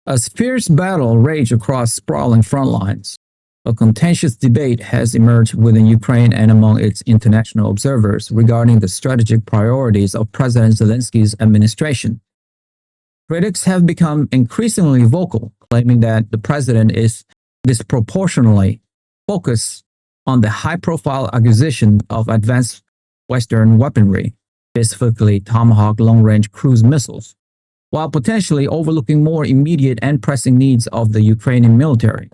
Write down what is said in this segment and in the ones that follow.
As fierce battle raged across sprawling front lines, a contentious debate has emerged within Ukraine and among its international observers regarding the strategic priorities of President Zelensky's administration. Critics have become increasingly vocal, claiming that the president is disproportionately focused on the high-profile acquisition of advanced Western weaponry, specifically Tomahawk long-range cruise missiles, while potentially overlooking more immediate and pressing needs of the Ukrainian military.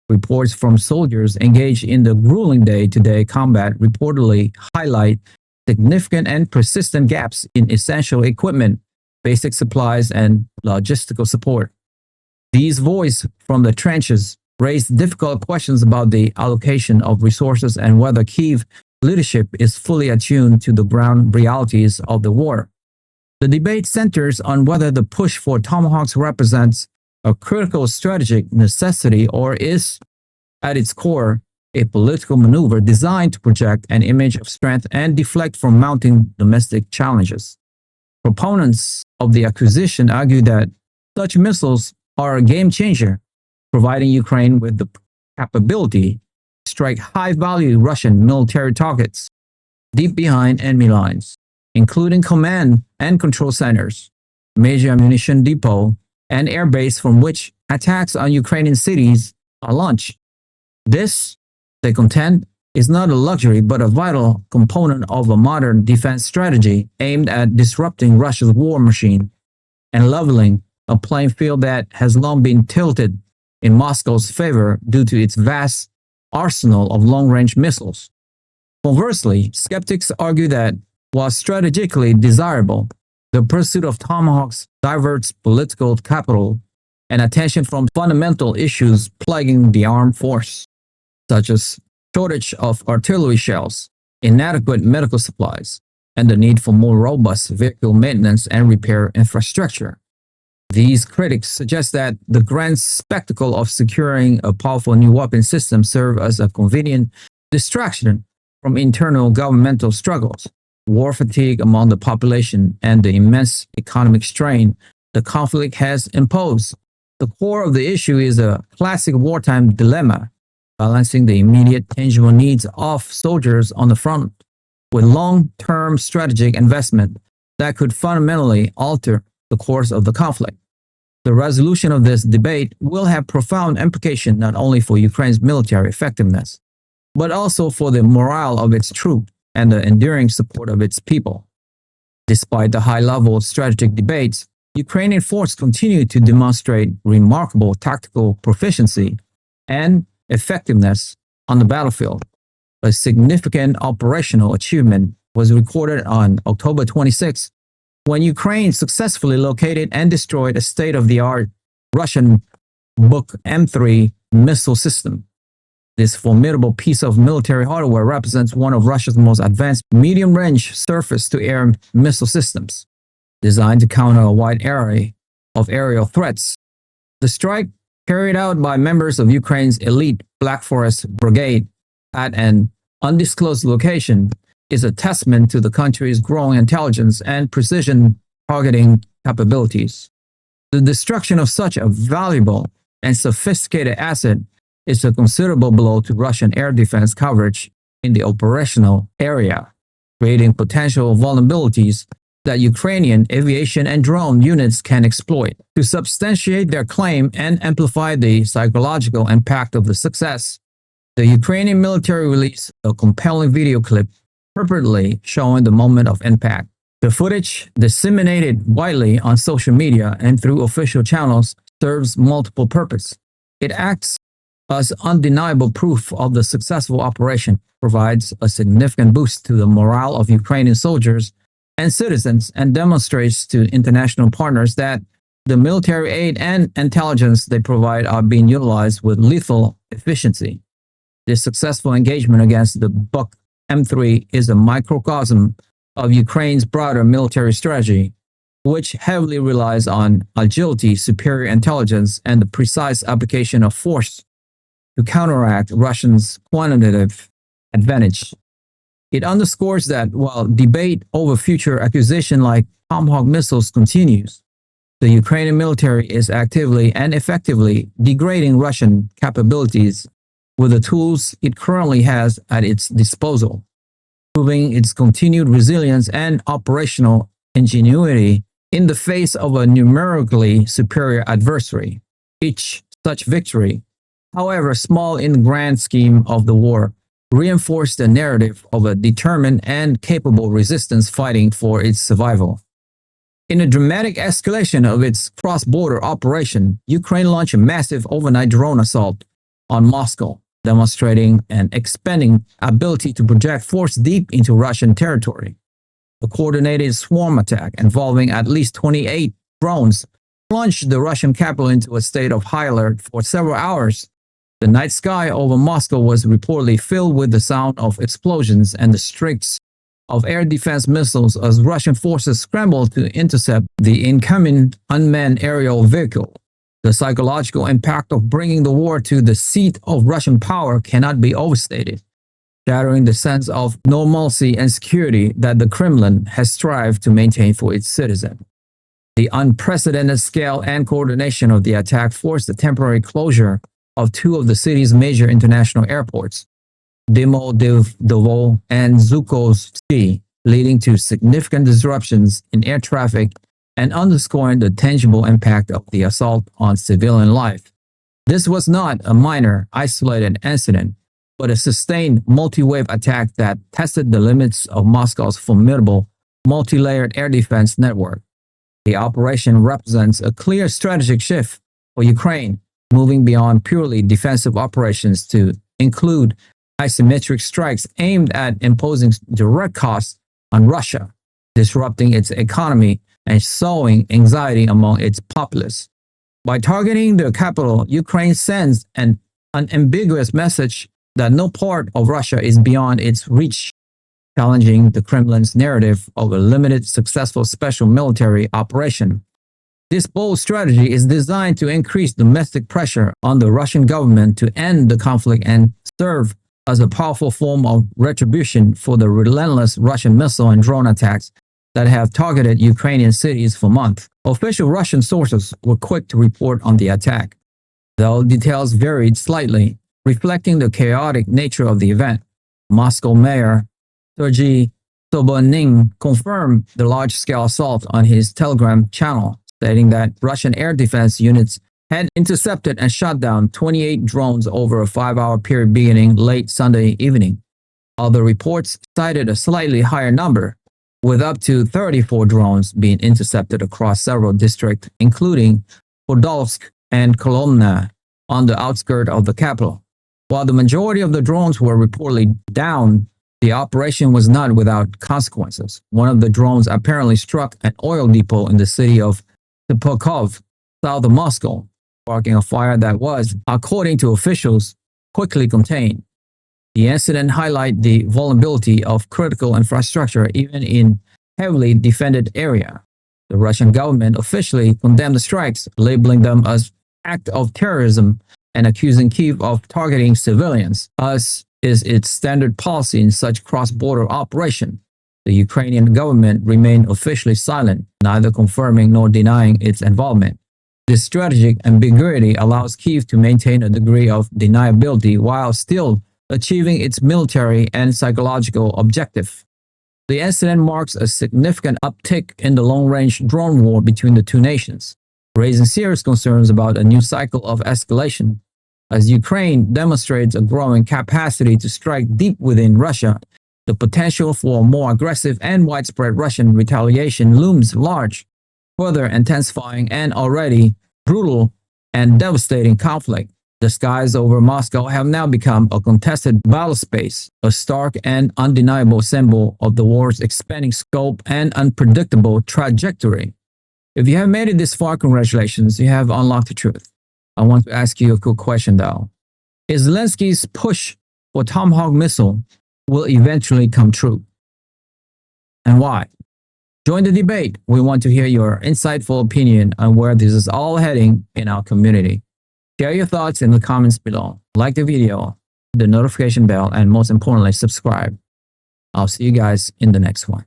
Reports from soldiers engaged in the grueling day-to-day combat reportedly highlight significant and persistent gaps in essential equipment, basic supplies, and logistical support. These voices from the trenches raise difficult questions about the allocation of resources and whether Kyiv leadership is fully attuned to the ground realities of the war. The debate centers on whether the push for Tomahawks represents a critical strategic necessity or is, at its core, a political maneuver designed to project an image of strength and deflect from mounting domestic challenges. Proponents of the acquisition argue that such missiles are a game changer, providing Ukraine with the capability to strike high-value Russian military targets deep behind enemy lines, including command and control centers, major ammunition depot, and airbase from which attacks on Ukrainian cities are launched. This, they contend, is not a luxury but a vital component of a modern defense strategy aimed at disrupting Russia's war machine and leveling a playing field that has long been tilted in Moscow's favor due to its vast arsenal of long-range missiles. Conversely, skeptics argue that while strategically desirable, the pursuit of Tomahawks diverts political capital and attention from fundamental issues plaguing the armed force, such as shortage of artillery shells, inadequate medical supplies, and the need for more robust vehicle maintenance and repair infrastructure. These critics suggest that the grand spectacle of securing a powerful new weapon system serves as a convenient distraction from internal governmental struggles, war fatigue among the population, and the immense economic strain the conflict has imposed. The core of the issue is a classic wartime dilemma, balancing the immediate tangible needs of soldiers on the front with long-term strategic investment that could fundamentally alter the course of the conflict. The resolution of this debate will have profound implications not only for Ukraine's military effectiveness, but also for the morale of its troops and the enduring support of its people. Despite the high-level strategic debates, Ukrainian forces continue to demonstrate remarkable tactical proficiency and effectiveness on the battlefield. A significant operational achievement was recorded on October 26, when Ukraine successfully located and destroyed a state-of-the-art Russian Buk-M3 missile system. This formidable piece of military hardware represents one of Russia's most advanced medium-range surface-to-air missile systems, designed to counter a wide array of aerial threats. The strike, carried out by members of Ukraine's elite Black Forest brigade at an undisclosed location, is a testament to the country's growing intelligence and precision targeting capabilities. The destruction of such a valuable and sophisticated asset is a considerable blow to Russian air defense coverage in the operational area, creating potential vulnerabilities that Ukrainian aviation and drone units can exploit. To substantiate their claim and amplify the psychological impact of the success, the Ukrainian military released a compelling video clip purportedly showing the moment of impact. The footage, disseminated widely on social media and through official channels, serves multiple purposes. It acts as undeniable proof of the successful operation, provides a significant boost to the morale of Ukrainian soldiers and citizens, and demonstrates to international partners that the military aid and intelligence they provide are being utilized with lethal efficiency. This successful engagement against the Buk-M3 is a microcosm of Ukraine's broader military strategy, which heavily relies on agility, superior intelligence, and the precise application of force to counteract Russia's quantitative advantage. It underscores that while debate over future acquisition like Tomahawk missiles continues, The Ukrainian military is actively and effectively degrading Russian capabilities with the tools it currently has at its disposal, proving its continued resilience and operational ingenuity in the face of a numerically superior adversary. Each such victory, however small in the grand scheme of the war, reinforced the narrative of a determined and capable resistance fighting for its survival. In a dramatic escalation of its cross-border operation, Ukraine launched a massive overnight drone assault on Moscow, demonstrating an expanding ability to project force deep into Russian territory. A coordinated swarm attack involving at least 28 drones plunged the Russian capital into a state of high alert for several hours. The night sky over Moscow was reportedly filled with the sound of explosions and the streaks of air defense missiles as Russian forces scrambled to intercept the incoming unmanned aerial vehicle. The psychological impact of bringing the war to the seat of Russian power cannot be overstated, shattering the sense of normalcy and security that the Kremlin has strived to maintain for its citizens. The unprecedented scale and coordination of the attack forced the temporary closure of two of the city's major international airports, Domodedovo and Zhukovsky, leading to significant disruptions in air traffic and underscoring the tangible impact of the assault on civilian life. This was not a minor, isolated incident, but a sustained multi-wave attack that tested the limits of Moscow's formidable, multi-layered air defense network. The operation represents a clear strategic shift for Ukraine, moving beyond purely defensive operations to include asymmetric strikes aimed at imposing direct costs on Russia, disrupting its economy and sowing anxiety among its populace. By targeting the capital, Ukraine sends an unambiguous message that no part of Russia is beyond its reach, challenging the Kremlin's narrative of a limited, successful special military operation. This bold strategy is designed to increase domestic pressure on the Russian government to end the conflict and serve as a powerful form of retribution for the relentless Russian missile and drone attacks that have targeted Ukrainian cities for months. Official Russian sources were quick to report on the attack, though details varied slightly, reflecting the chaotic nature of the event. Moscow Mayor Sergei Sobyanin confirmed the large-scale assault on his Telegram channel, stating that Russian air defense units had intercepted and shot down 28 drones over a 5-hour period beginning late Sunday evening. Other reports cited a slightly higher number, with up to 34 drones being intercepted across several districts, including Pokrovsk and Kolomna, on the outskirts of the capital. While the majority of the drones were reportedly down, the operation was not without consequences. One of the drones apparently struck an oil depot in the city of Serpukhov, south of Moscow, sparking a fire that was, according to officials, quickly contained. The incident highlighted the vulnerability of critical infrastructure even in heavily defended area. The Russian government officially condemned the strikes, labeling them as act of terrorism and accusing Kyiv of targeting civilians, as is its standard policy in such cross-border operation. The Ukrainian government remained officially silent, neither confirming nor denying its involvement. This strategic ambiguity allows Kyiv to maintain a degree of deniability while still achieving its military and psychological objective. The incident marks a significant uptick in the long-range drone war between the two nations, raising serious concerns about a new cycle of escalation. As Ukraine demonstrates a growing capacity to strike deep within Russia, the potential for more aggressive and widespread Russian retaliation looms large, further intensifying an already brutal and devastating conflict. The skies over Moscow have now become a contested battle space, a stark and undeniable symbol of the war's expanding scope and unpredictable trajectory. If you have made it this far, congratulations, you have unlocked the truth. I want to ask you a quick question though. Is Zelensky's push for Tomahawk missile will eventually come true? And why? Join the debate. We want to hear your insightful opinion on where this is all heading in our community. Share your thoughts in the comments below. Like the video, hit the notification bell, and most importantly, subscribe. I'll see you guys in the next one.